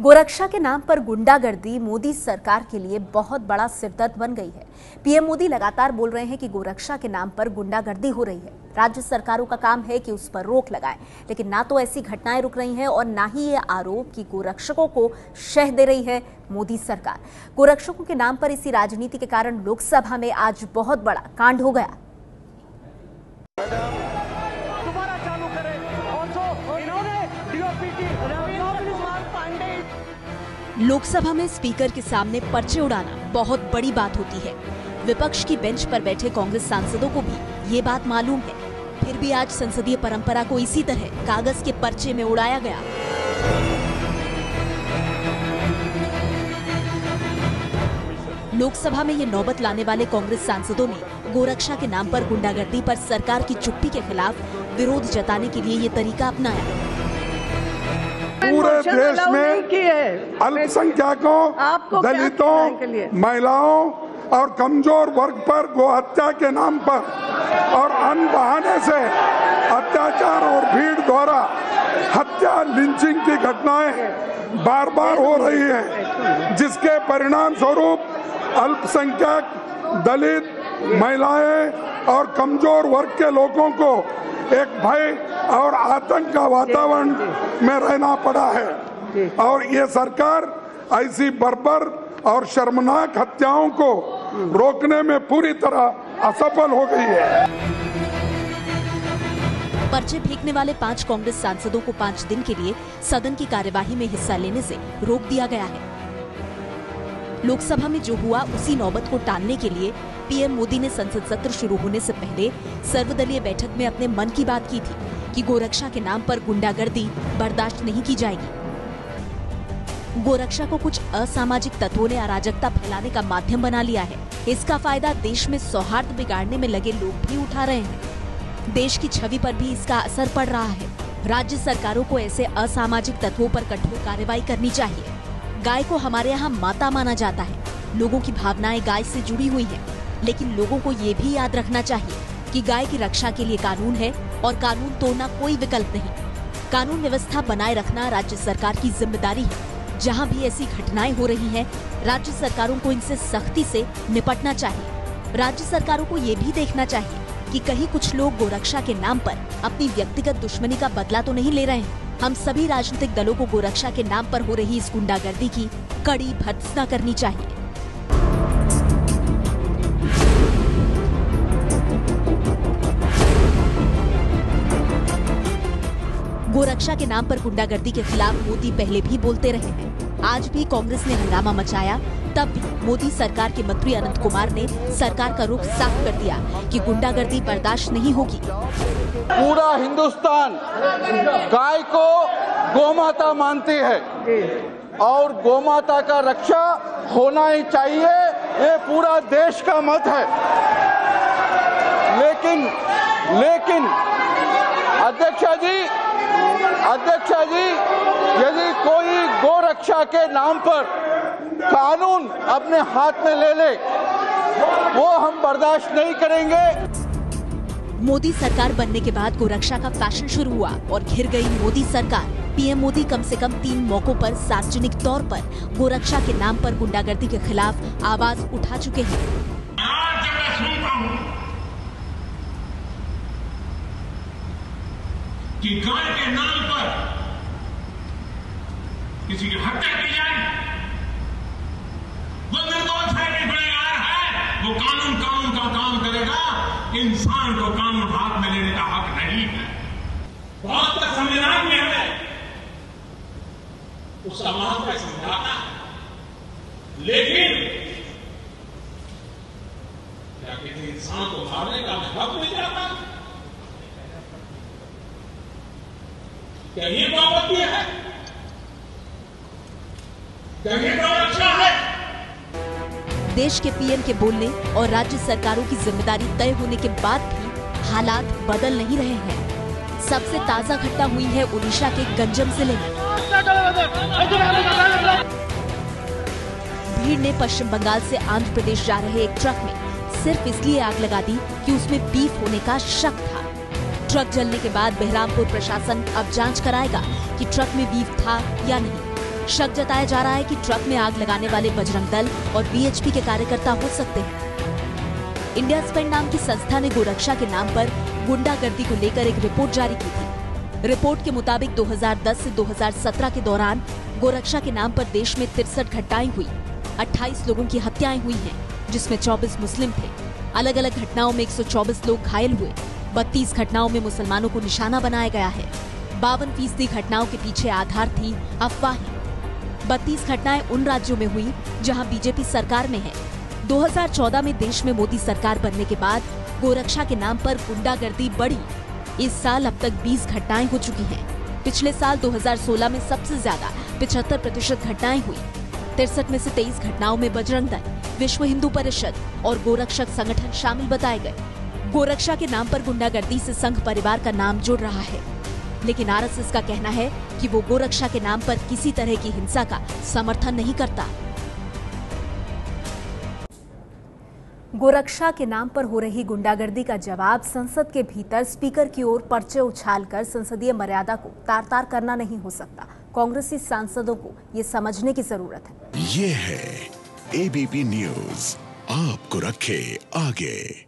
गोरक्षा के नाम पर गुंडागर्दी मोदी सरकार के लिए बहुत बड़ा सिरदर्द बन गई है। पीएम मोदी लगातार बोल रहे हैं कि गोरक्षा के नाम पर गुंडागर्दी हो रही है। राज्य सरकारों का काम है कि उस पर रोक लगाएं, लेकिन ना तो ऐसी घटनाएं रुक रही हैं और ना ही ये आरोप कि गोरक्षकों को शह दे रही है मोदी सरकार। गोरक्षकों के नाम पर इसी राजनीति के कारण लोकसभा में आज बहुत बड़ा कांड हो गया। लोकसभा में स्पीकर के सामने पर्चे उड़ाना बहुत बड़ी बात होती है। विपक्ष की बेंच पर बैठे कांग्रेस सांसदों को भी ये बात मालूम है, फिर भी आज संसदीय परंपरा को इसी तरह कागज के पर्चे में उड़ाया गया। लोकसभा में ये नौबत लाने वाले कांग्रेस सांसदों ने गोरक्षा के नाम पर गुंडागर्दी पर सरकार की चुप्पी के खिलाफ विरोध जताने के लिए ये तरीका अपनाया। पूरे देश में अल्पसंख्यकों, दलितों, महिलाओं और कमजोर वर्ग पर गोहत्या के नाम पर और अन्य बहाने से अत्याचार और भीड़ द्वारा हत्या, लिंचिंग की घटनाएं बार बार हो रही है, जिसके परिणाम स्वरूप अल्पसंख्यक, दलित, महिलाएं और कमजोर वर्ग के लोगों को एक भय और आतंक का वातावरण में रहना पड़ा है। और ये सरकार ऐसी बर्बर और शर्मनाक हत्याओं को रोकने में पूरी तरह असफल हो गई है। पर्चे फेंकने वाले 5 कांग्रेस सांसदों को 5 दिन के लिए सदन की कार्यवाही में हिस्सा लेने से रोक दिया गया है। लोकसभा में जो हुआ उसी नौबत को टालने के लिए पीएम मोदी ने संसद सत्र शुरू होने से पहले सर्वदलीय बैठक में अपने मन की बात की थी कि गोरक्षा के नाम पर गुंडागर्दी बर्दाश्त नहीं की जाएगी। गोरक्षा को कुछ असामाजिक तत्वों ने अराजकता फैलाने का माध्यम बना लिया है। इसका फायदा देश में सौहार्द बिगाड़ने में लगे लोग भी उठा रहे हैं। देश की छवि पर भी इसका असर पड़ रहा है। राज्य सरकारों को ऐसे असामाजिक तत्वों पर कठोर कार्रवाई करनी चाहिए। गाय को हमारे यहाँ माता माना जाता है। लोगों की भावनाएं गाय से जुड़ी हुई हैं, लेकिन लोगों को ये भी याद रखना चाहिए कि गाय की रक्षा के लिए कानून है और कानून तोड़ना कोई विकल्प नहीं। कानून व्यवस्था बनाए रखना राज्य सरकार की जिम्मेदारी है। जहाँ भी ऐसी घटनाएं हो रही हैं, राज्य सरकारों को इनसे सख्ती से निपटना चाहिए। राज्य सरकारों को ये भी देखना चाहिए कि कहीं कुछ लोग गोरक्षा के नाम पर अपनी व्यक्तिगत दुश्मनी का बदला तो नहीं ले रहे हैं। हम सभी राजनीतिक दलों को गोरक्षा के नाम पर हो रही इस गुंडागर्दी की कड़ी भर्त्सना करनी चाहिए। गोरक्षा के नाम पर गुंडागर्दी के खिलाफ मोदी पहले भी बोलते रहे हैं। आज भी कांग्रेस ने हंगामा मचाया, तब भी मोदी सरकार के मंत्री अनंत कुमार ने सरकार का रुख साफ कर दिया कि गुंडागर्दी बर्दाश्त नहीं होगी। पूरा हिंदुस्तान गाय को गोमाता मानती है और गोमाता का रक्षा होना ही चाहिए, ये पूरा देश का मत है। लेकिन अध्यक्षा जी, यदि कोई गोरक्षा के नाम पर कानून अपने हाथ में ले ले, वो हम बर्दाश्त नहीं करेंगे। मोदी सरकार बनने के बाद गोरक्षा का फैशन शुरू हुआ और घिर गई मोदी सरकार। पीएम मोदी कम से कम 3 मौकों पर सार्वजनिक तौर पर गोरक्षा के नाम पर गुंडागर्दी के खिलाफ आवाज उठा चुके हैं। आज जब मैं सुनता हूं कि गाय के नाम पर किसी की हत्या की जाए, वो निर्दोष है कि गुनहगार है, वो कानून का काम करेगा। इंसान को कानून हाथ में लेने का हक नहीं है। भारत का संविधान में है, उसका महत्व समझाता है, लेकिन क्या किसी इंसान को मारने का हक मिल जाता है? क्या ये बाबत है? क्या ये गोरक्षा है? देश के पीएम के बोलने और राज्य सरकारों की जिम्मेदारी तय होने के बाद भी हालात बदल नहीं रहे हैं। सबसे ताजा घटना हुई है ओडिशा के गंजम जिले में। भीड़ ने पश्चिम बंगाल से आंध्र प्रदेश जा रहे एक ट्रक में सिर्फ इसलिए आग लगा दी कि उसमें बीफ होने का शक था। ट्रक जलने के बाद बहरामपुर प्रशासन अब जांच कराएगा कि ट्रक में बीफ था या नहीं। शक जताया जा रहा है कि ट्रक में आग लगाने वाले बजरंग दल और बीएचपी के कार्यकर्ता हो सकते हैं। इंडिया स्पेंड नाम की संस्था ने गोरक्षा के नाम पर गुंडागर्दी को लेकर एक रिपोर्ट जारी की थी। रिपोर्ट के मुताबिक 2010 से 2017 के दौरान गोरक्षा के नाम पर देश में 63 घटनाएं हुई। 28 लोगों की हत्याएं हुई हैं, जिसमें 24 मुस्लिम थे। अलग अलग घटनाओं में 124 लोग घायल हुए। 32 घटनाओं में मुसलमानों को निशाना बनाया गया है। 52% घटनाओं के पीछे आधार थी अफवाहें। 32 घटनाएं उन राज्यों में हुई जहां बीजेपी सरकार में है। 2014 में देश में मोदी सरकार बनने के बाद गोरक्षा के नाम पर गुंडागर्दी बढ़ी। इस साल अब तक 20 घटनाएं हो चुकी हैं। पिछले साल 2016 में सबसे ज्यादा 75% घटनाएं हुई। 63 में से 23 घटनाओं में बजरंग दल, विश्व हिंदू परिषद और गोरक्षक संगठन शामिल बताए गए। गोरक्षा के नाम पर गुंडागर्दी से संघ परिवार का नाम जुड़ रहा है, लेकिन आरएसएस का कहना है कि वो गोरक्षा के नाम पर किसी तरह की हिंसा का समर्थन नहीं करता। गोरक्षा के नाम पर हो रही गुंडागर्दी का जवाब संसद के भीतर स्पीकर की ओर पर्चे उछालकर संसदीय मर्यादा को तार-तार करना नहीं हो सकता। कांग्रेसी सांसदों को ये समझने की जरूरत है। ये है एबीपी न्यूज़, आपको रखे आगे।